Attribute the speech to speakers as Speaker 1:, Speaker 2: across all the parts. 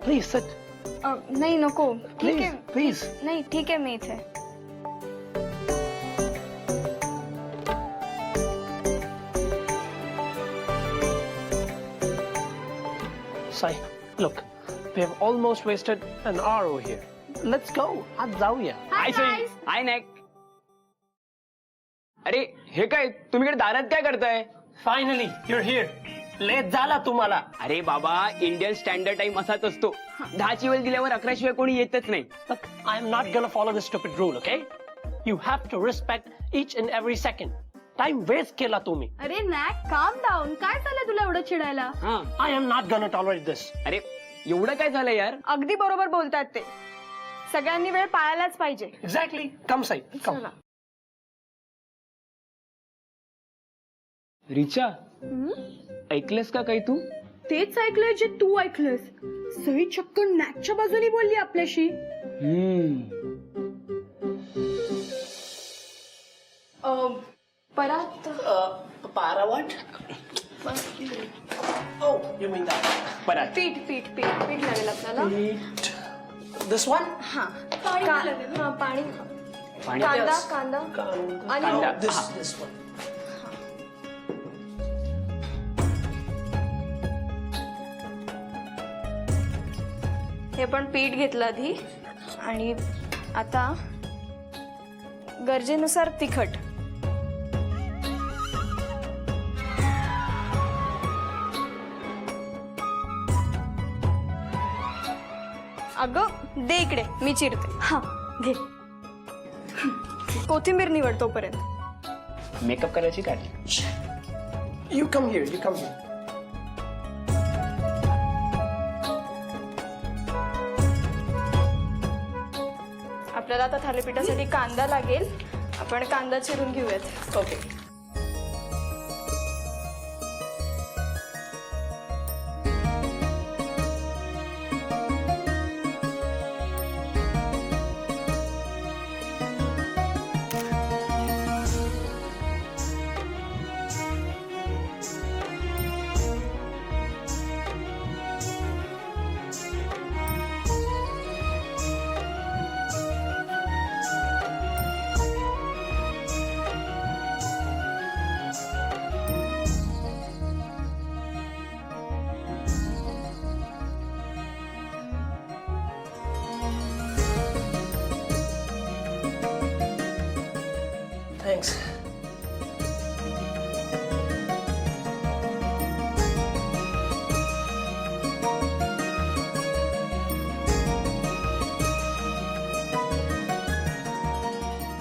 Speaker 1: Please sit.
Speaker 2: नाही नको. ठीक आहे.
Speaker 1: प्लीज.
Speaker 2: नाही ठीक आहे मी इथे.
Speaker 1: Sai, look, we have almost wasted an hour over here. Let's go. आज जाऊया.
Speaker 3: हाय साई. हाय नॅक. अरे हे काय तुम्ही इकडे दारात काय करताय?
Speaker 1: Finally, you're here. लेट झाला तुम्हाला.
Speaker 3: अरे बाबा इंडियन स्टँडर्ड टाइम असाच असतो. 10ची वेळ दिल्यावर 11 शिवाय कोणी येतच नाही.
Speaker 1: Look, I'm not gonna follow this stupid rule, okay? You have to respect each and every second. Time waste केला तुम्ही.
Speaker 2: अरे नॅक काम डाऊन. काय झालं तुला एवढं चिडायला?
Speaker 3: हा.
Speaker 1: I am not gonna tolerate this.
Speaker 3: अरे एवढं काय झालं यार?
Speaker 2: अगदी बरोबर बोलतात ते. सगळ्यांनी वेळ पाळायलाच पाहिजे.
Speaker 1: Exactly. Come, Sai. Come.
Speaker 2: चला.
Speaker 3: रिचा ऐकलंस का काही तू?
Speaker 2: तेच ऐकलंय जे तू ऐकलंस. सई चक्क नॅकच्या बाजूने बोलली आपल्याशी. परात.
Speaker 1: Para what? Oh, you mean that?
Speaker 3: परत
Speaker 2: पीठ पीठ पीठ पीठ लागेल आपल्याला.
Speaker 1: Eat. This one?
Speaker 2: हा पाणी.
Speaker 3: पाणी
Speaker 2: कांदा
Speaker 1: Yes.
Speaker 2: कांदा
Speaker 1: Kanda.
Speaker 2: आणि
Speaker 1: No,
Speaker 3: Kanda.
Speaker 1: this one.
Speaker 2: हे पण पीठ घेतलं आधी. आणि आता गरजेनुसार तिखट. अगं दे इकडे मी चिरते. हा घे. कोथिंबीर निवड तोपर्यंत.
Speaker 3: मेकअप करायची काय?
Speaker 1: You come here. You come here.
Speaker 2: आपल्याला आता थालीपीठासाठी कांदा लागेल. आपण कांदा चिरून घेऊयात.
Speaker 1: Okay. Thanks.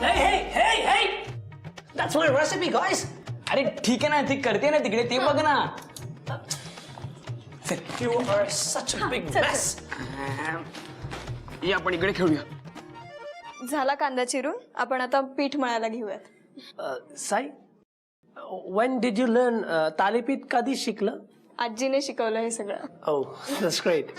Speaker 1: Hey! That's my recipe, guys.
Speaker 3: अरे ठीक आहे ना ती करते ना तिकडे ते बघ ना.
Speaker 1: You are such a big mess.
Speaker 3: ये आपण इकडे खेळूया.
Speaker 2: झाला कांदा चिरून. आपण आता पीठ मळायला घेऊयात.
Speaker 1: Sai, when did you learn thalipeeth कधी शिकलं?
Speaker 2: आजीने शिकवलं हे सगळं.
Speaker 1: Oh, that's great.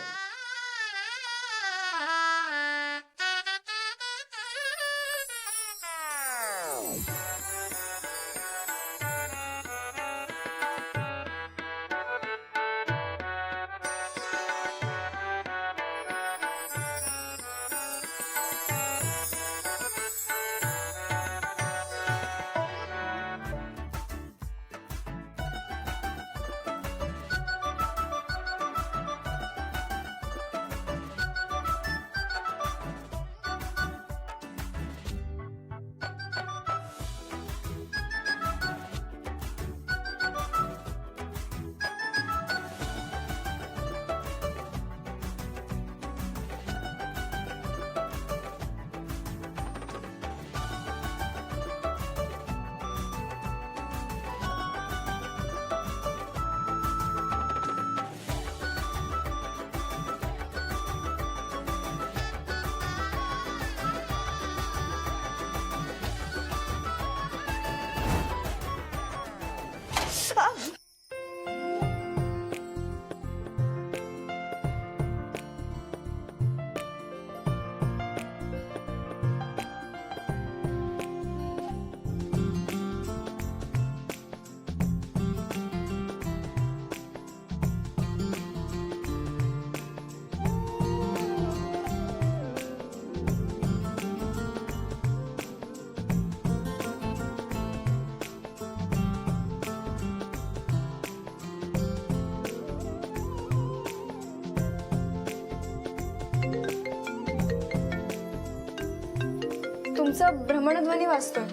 Speaker 2: तुमचा भ्रमणध्वनी वाजतोय.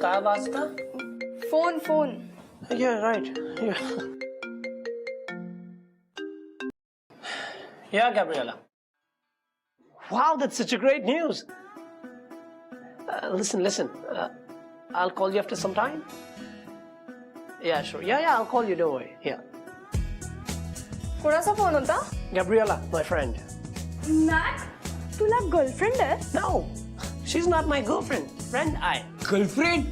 Speaker 1: काय वाजता?
Speaker 2: Phone phone.
Speaker 1: Yeah, right. Yeah. Yeah, Gabriella. Wow, that's such a great news. Listen. I'll call you after some time. Yeah, sure. Yeah, I'll call you. Don't worry. Yeah.
Speaker 2: कोणाचा phone होता?
Speaker 1: Gabriella, my friend.
Speaker 2: Mack, तुला girlfriend आहे?
Speaker 1: No, she's not my girlfriend. Friend,
Speaker 3: girlfriend?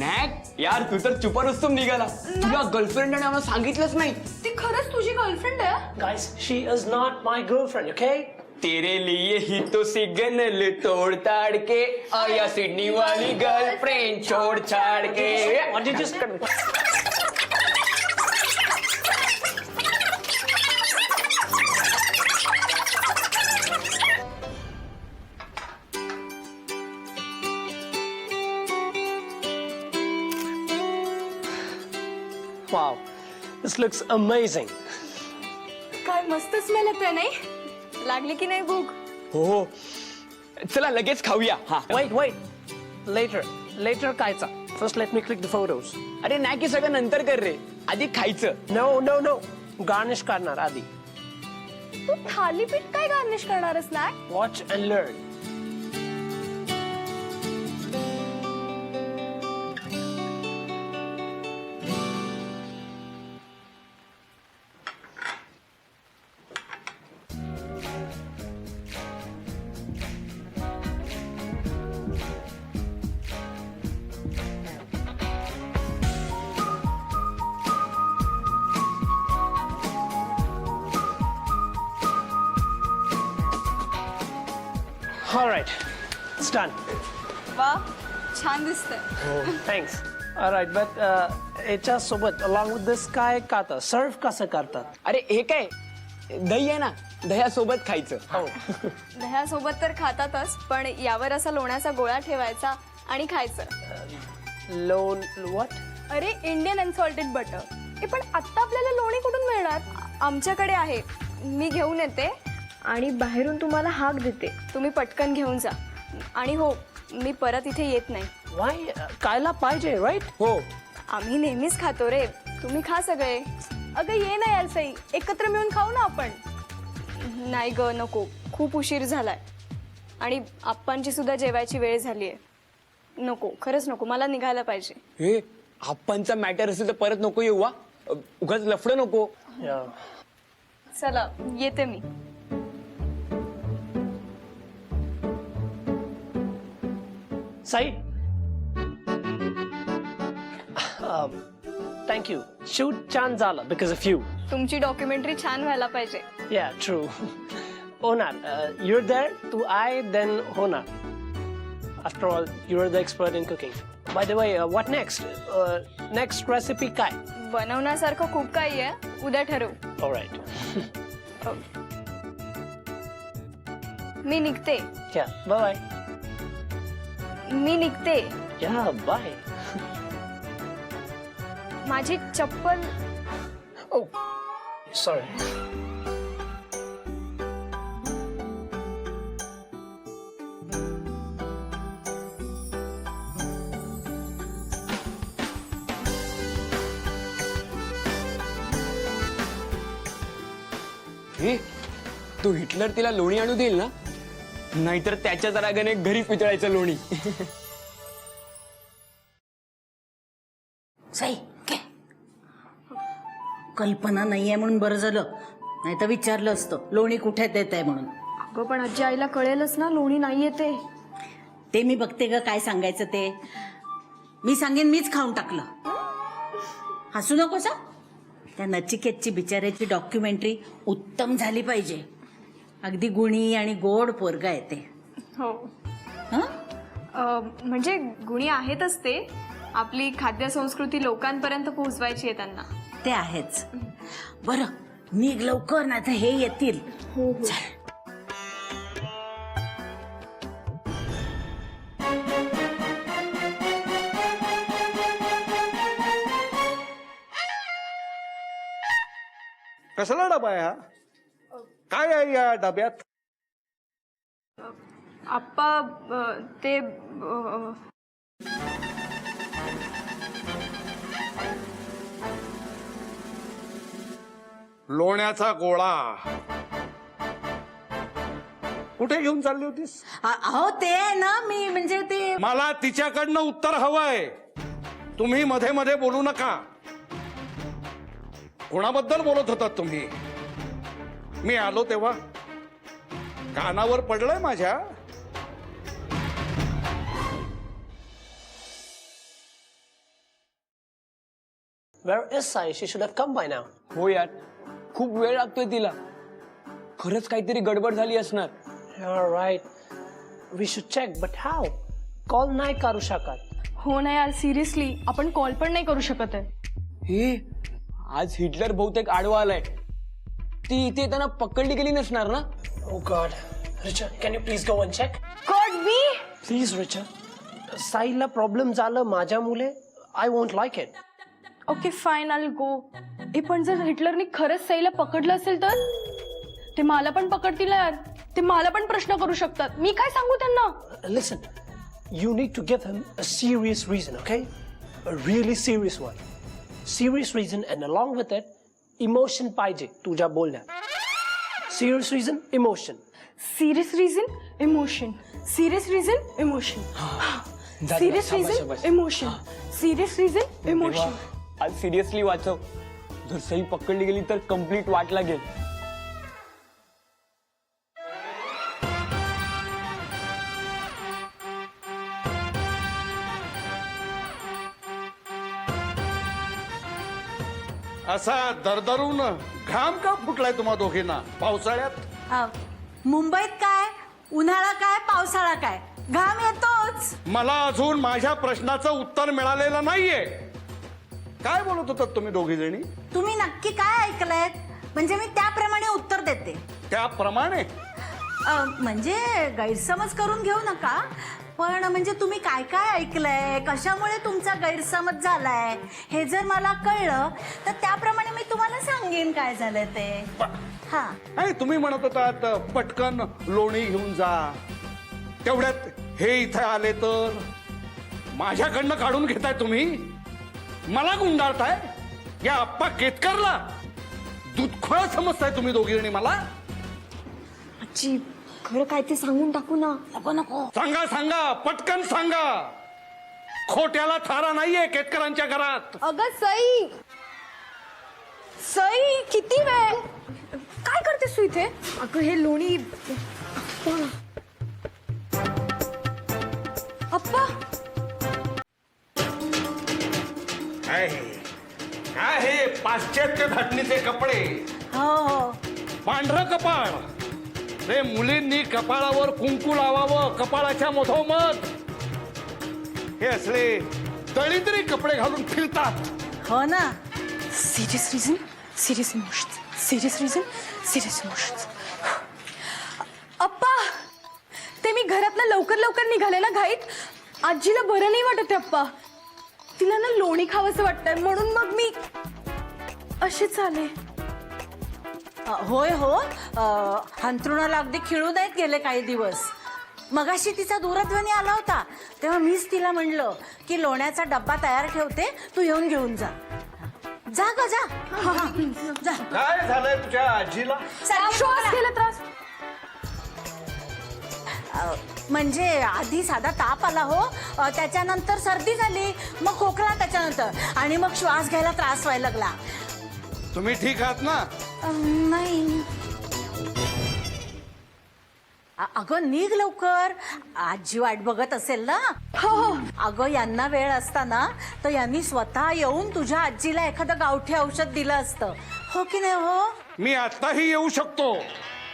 Speaker 3: नॅक यार तू तर चुपा रुस्तुम निघाला. तुला गर्लफ्रेंड आणि आम्हाला सांगितलंच नाही.
Speaker 2: ती खरंच तुझी गर्लफ्रेंड आहे?
Speaker 1: Guys, she is not my girlfriend, okay?
Speaker 3: तेरे लिए ही तो सिग्नल तोड़ ताड़ के आया सिडनी वाली गर्लफ्रेंड छोड़ छाड़ के.
Speaker 1: What did you just... Wow, this looks amazing.
Speaker 2: काय मस्त स्मेल येतोय नाही? लागली की नाही भूक?
Speaker 3: हो चला लगेच खाऊया. हा
Speaker 1: Wait. Later खायचा. First let me click the photos.
Speaker 3: अरे नाही की सगळं नंतर कर रे, आधी खायचं.
Speaker 1: No. Garnish करणार आधी.
Speaker 2: तू थालीपीठ काय गार्निश करणारस ना?
Speaker 1: Watch and learn. All right, it's done.
Speaker 2: वा, छान दिसतंय.
Speaker 1: Oh, thanks. All right, but याच्यासोबत along with this काय खातात? Serve कसं करतात?
Speaker 3: अरे हे काय दही आहे ना, दह्यासोबत खायचं.
Speaker 1: Oh.
Speaker 2: दह्यासोबत तर खातातच, पण यावर असा लोण्याचा गोळा ठेवायचा आणि खायचं.
Speaker 1: What?
Speaker 2: अरे इंडियन अनसॉल्टेड बटर. पण आता आपल्याला लोणी कुठून मिळणार? आमच्याकडे आहे, मी घेऊन येते आणि बाहेरून तुम्हाला हाक देते. तुम्ही पटकन घेऊन जा. आणि हो, मी परत इथे येत नाही.
Speaker 1: Why? खायला पाहिजे, right?
Speaker 3: हो
Speaker 2: आम्ही नेहमीच खातो रे, तुम्ही खा सगळे. अगं ये ना यार सई, एकत्र मिळून खाऊ ना आपण. नाही ग नको, खूप उशीर झालाय आणि आप्पांची सुद्धा जेवायची वेळ झालीये. नको, खरंच नको, मला निघायला पाहिजे.
Speaker 3: हे आप्पांचा मॅटर असेल तर परत नको येऊ. उगाच लफडं नको.
Speaker 1: Yeah.
Speaker 2: चला येते मी.
Speaker 1: Sai? Thank you. Shoot छान झालं because of you.
Speaker 2: तुमची डॉक्युमेंटरी छान व्हायला पाहिजे.
Speaker 1: Yeah, true. होणार. You're there, Tu I, then होणार. After all, you're the expert in cooking. By the way, what next? Next recipe काय?
Speaker 2: बनवण्यासारखं खूप काही आहे, उद्या ठरवू.
Speaker 1: All right.
Speaker 2: मी निघते.
Speaker 1: Yeah, bye-bye.
Speaker 2: मी निघते.
Speaker 1: Yeah, bye.
Speaker 2: माझी चप्पल.
Speaker 1: Oh, sorry.
Speaker 3: हे तो हिटलर तिला लोणी आणू देईल ना, नाहीतर त्याच्या रागाने घरीच पितळायचं लोणी.
Speaker 4: साई काय कल्पना नाहीये म्हणून बरं झालं, नाही तर विचारलं असतं लोणी कुठे देत आहे म्हणून.
Speaker 2: अगं पण आजी आईला कळेलच ना लोणी नाही येते.
Speaker 4: ते मी बघते ग काय सांगायचं ते. मी सांगेन मीच खाऊन टाकलं. हसू नकोस. त्या नचिकेतची बिचाऱ्याची डॉक्युमेंटरी उत्तम झाली पाहिजे. अगदी गुणी आणि गोड पोरगा आहे ते.
Speaker 2: हो. म्हणजे गुणी आहेतच ते. आपली खाद्य संस्कृती लोकांपर्यंत पोहोचवायची आहे त्यांना.
Speaker 4: ते आहेच. बरं निघ लवकर, नाही तर हे येतील.
Speaker 2: हो.
Speaker 5: कसला डबा आहे हा? काय आहे या डब्यात?
Speaker 2: आप्पा ते
Speaker 5: लोण्याचा गोळा कुठे घेऊन चालली होतीस?
Speaker 4: अहो ते आहे ना, मी म्हणजे ते
Speaker 5: मला तिच्याकडनं उत्तर हवंय. तुम्ही मध्ये मध्ये बोलू नका. कोणाबद्दल बोलत होतात तुम्ही? मी आलो तेव्हा कानावर पडलंय माझ्या.
Speaker 1: Where is Sai? She should have come by now.
Speaker 3: हो यार, खूप वेळ लागतोय तिला. खरंच काहीतरी गडबड झाली असणार.
Speaker 1: You're right. We should check, but how? Call नाही करू शकत.
Speaker 2: हो ना यार, सिरियसली आपण कॉल पण नाही करू शकत आहे.
Speaker 3: हे आज हिटलर बहुतेक आडवा आलाय. ती इथे त्यांना पकडली गेली नसणार ना.
Speaker 1: Oh God. Richa, can you please go and check?
Speaker 2: God मी
Speaker 1: Please, Richa. साईला प्रॉब्लेम झालं माझ्यामुळे. I won't like it.
Speaker 2: Okay fine, I'll go. पण जर हिटलरने खरंच सईला पकडलं असेल तर ते मला पण पकडतील यार. ते मला पण प्रश्न करू शकतात. मी काय सांगू त्यांना?
Speaker 1: Listen, you need to give him a serious reason, okay? A really serious one. Serious reason, and along with it, emotion पाहिजे तुझ्या बोलण्यात. Serious reason, emotion.
Speaker 2: Serious reason emotion, serious reason emotion, serious reason emotion, serious reason emotion.
Speaker 3: आज seriously वाचव. जर सही पकडली गेली तर complete वाट लागेल.
Speaker 5: असा दरदरून घाम का फुटलाय तुम्हा दोघींना पावसाळ्यात?
Speaker 4: मुंबईत काय उन्हाळा काय पावसाळा काय, घाम येतोच.
Speaker 5: मला अजून माझ्या प्रश्नाचं उत्तर मिळालेलं नाहीये. काय बोलत होतात तुम्ही दोघी जणी?
Speaker 4: तुम्ही नक्की काय ऐकलंय? म्हणजे मी त्याप्रमाणे उत्तर देते.
Speaker 5: त्याप्रमाणे
Speaker 4: म्हणजे गैरसमज करून घेऊ नका, पण म्हणजे तुम्ही काय काय ऐकलंय, कशामुळे तुमचा गैरसमज झालाय हे जर मला कळलं तर त्याप्रमाणे मी तुम्हाला सांगेन काय झालंय ते. हा,
Speaker 5: नाही तुम्ही म्हणत होतात पटकन लोणी घेऊन जा, तेवढ्यात हे इथे आले तर माझ्याकडनं काढून घेताय तुम्ही, मला गुंडाळताय. या आप्पा केतकरला दूधखोळा समजताय तुम्ही दोघी जणी मला.
Speaker 2: आजी खरं काय ते सांगून टाकू ना.
Speaker 4: नको नको.
Speaker 5: सांगा सांगा, पटकन सांगा. खोट्याला थारा नाहीये केतकरांच्या घरात.
Speaker 2: अगं सई, सई किती वेळ काय करतेस तू इथे? अगं हे लोणी अप्पा.
Speaker 5: काय हे पाश्चात्य धाटणीचे कपडे,
Speaker 4: हो हो,
Speaker 5: पांढरं कपाळ. रे मुलींनी कपाळावर कुंकू लावावं कपाळाच्या मधोमध. हे असले दळिद्री कपडे घालून फिरतात.
Speaker 4: हो ना.
Speaker 2: Serious reason, serious emotions, serious reason, serious emotions. अप्पा ते मी घरातनं लवकर लवकर निघाले ना घाईत. आजीला बरं नाही वाटत आहे अप्पा. तिला ना लोणी खावंसं वाटतंय म्हणून मग मी अशीच आले.
Speaker 4: होय हो, अंथरुणाला अगदी खिळू देत गेले काही दिवस. मगाशी तिचा दूरध्वनी आला होता तेव्हा मीच तिला म्हणलं की लोण्याचा डब्बा तयार ठेवते, तू येऊन घेऊन जा. जा ग जा. जा.
Speaker 5: काय झालंय तुझ्या आजीला?
Speaker 2: श्वास घ्यायला त्रास.
Speaker 4: म्हणजे आधी साधा ताप आला हो, त्याच्यानंतर सर्दी झाली, मग खोकला त्याच्यानंतर, आणि मग श्वास घ्यायला त्रास व्हायला लागला.
Speaker 5: तुम्ही ठीक आहात ना?
Speaker 4: नाही. अगं निघ लवकर, आजी वाट बघत असेल ना.
Speaker 2: हो.
Speaker 4: अगं यांना वेळ असताना तर यांनी स्वतः येऊन तुझ्या आजीला एखादं गावठी औषध दिलं असतं, हो की नाही हो?
Speaker 5: मी आताही येऊ शकतो.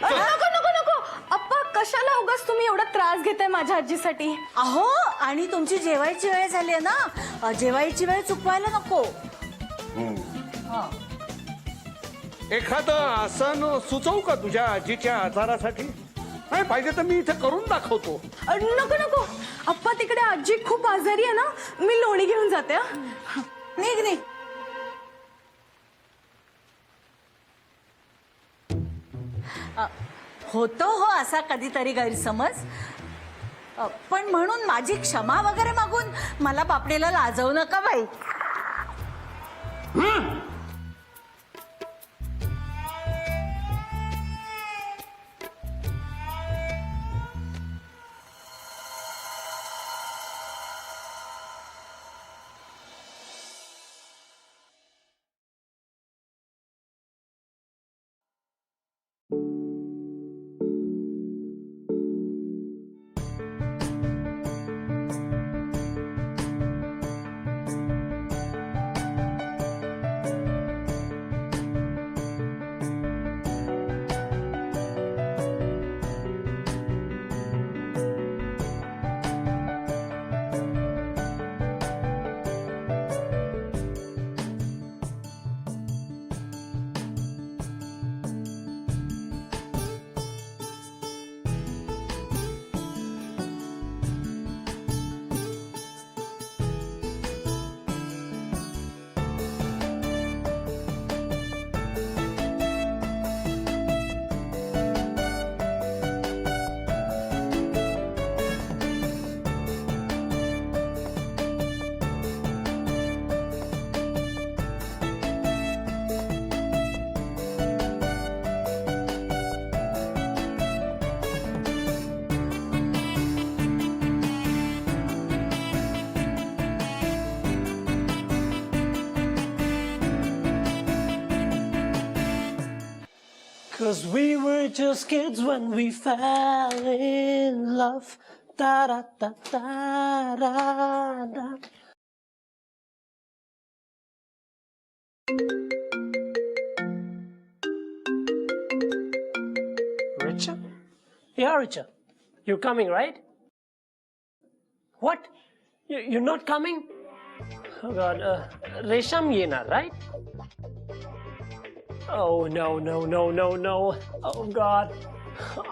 Speaker 2: नको नको नको अप्पा, कशाला उगाच तुम्ही एवढा त्रास घेताय माझ्या आजीसाठी.
Speaker 4: अहो, आणि तुमची जेवायची वेळ झाली आहे ना, जेवायची वेळ चुकवायला नको.
Speaker 5: एखादं आसन सुचवू का तुझ्या आजीच्या आजारासाठी? नाही पाहिजे तर मी इथे करून दाखवतो.
Speaker 2: नको नको अप्पा, तिकडे आजी खूप आजारी आहे ना, मी लोणी घेऊन जाते.
Speaker 4: निघ निघ. होतो हो असा कधीतरी गैरसमज, पण म्हणून माझी क्षमा वगैरे मागून मला बापडेला लाजवू नका बाई.
Speaker 1: Cause we were just kids when we fell in love. Da da da da da da. Richa? Yeah, Richa. You're coming, right? What? You're not coming? Oh God, Resham Yena, right? Oh no, no, no, no, no. Oh God.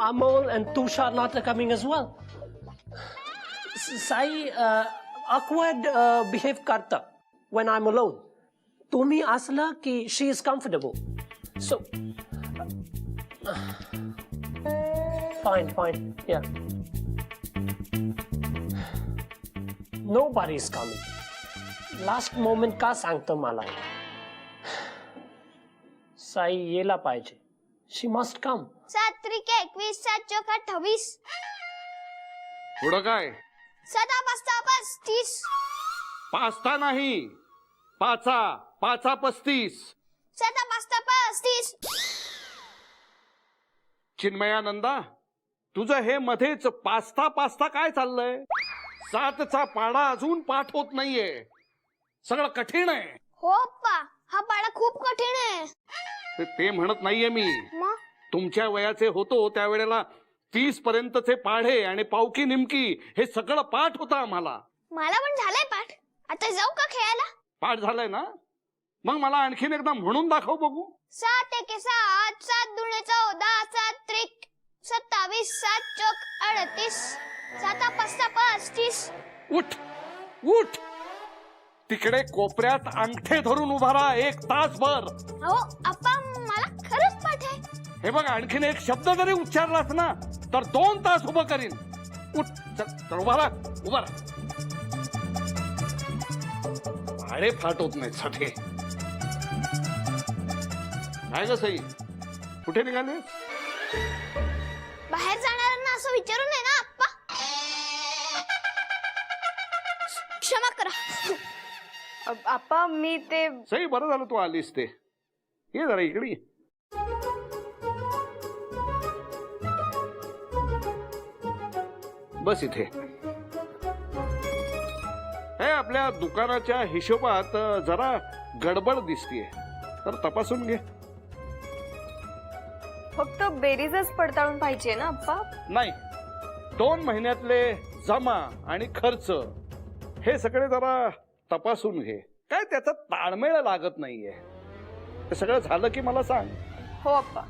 Speaker 1: Amol and Tushar not coming as well. Sai awkward behave karta when I'm alone. Tumi asla ki she is comfortable. So fine, yeah. Nobody is coming. Last moment का सांगतो मला. साई येला पाहिजे. She must come.
Speaker 6: 7 त्रिक 21 7 चौका 28
Speaker 5: पुढं काय
Speaker 6: 7 5 35
Speaker 5: pasta नाही पाचा 35
Speaker 6: 7 5 35
Speaker 5: चिन्मयानंदा तुझं हे मध्येच पास्ता काय चाललंय 7चा पाडा अजून पाठ होत नाहीये सगळं कठीण आहे.
Speaker 6: हो पप्पा हा पाडा खूप कठीण आहे.
Speaker 5: ते म्हणत नाहीये मी
Speaker 6: मग
Speaker 5: तुमच्या वयाचे होतो त्यावेळेला 30 पर्यंतचे पाढे आणि पावकी निमकी हे सगळं पाठ होतं आम्हाला.
Speaker 6: मला पण झालंय पाठ. आता जाऊ का खेळायला?
Speaker 5: पाठ झालंय ना मग मला आणखीन एकदा म्हणून दाखव बघू.
Speaker 6: 7 1 7 7 2 14 7 त्रिक 27 7 चौक 38 7 5 35
Speaker 5: उठ उठ तिकडे कोपऱ्यात अंगठे धरून उभा राहा 1 तासभर.
Speaker 6: हो अप्पा मला खरंच पाठ आहे.
Speaker 5: हे बघ आणखीन एक शब्द जरी उच्चारलास ना तर 2 तास उभं करीन. उठ चल उभा राहा. पाढे फाट होत नाहीत साठे. काय ग सई कुठे निघाले?
Speaker 6: बाहेर जाणाऱ्यांना असं विचारू नये ना अप्पा. क्षमा करा.
Speaker 2: आप्पा मी ते
Speaker 5: सई बरं झालं तू आलीस ते. ये जरा इकडे ये. बस इथे. हे आपल्या दुकानाच्या हिशोबात जरा गडबड दिसतीये तर तपासून घे.
Speaker 2: फक्त बेरीजच पडताळून पाहिजे ना आप्पा.
Speaker 5: नाही 2 महिन्यातले जमा आणि खर्च हे सगळे जरा तपासून घे. काय त्याचा ताळमेळ लागत नाहीये. ते सगळं झालं की मला सांग.
Speaker 2: हो आप्पा.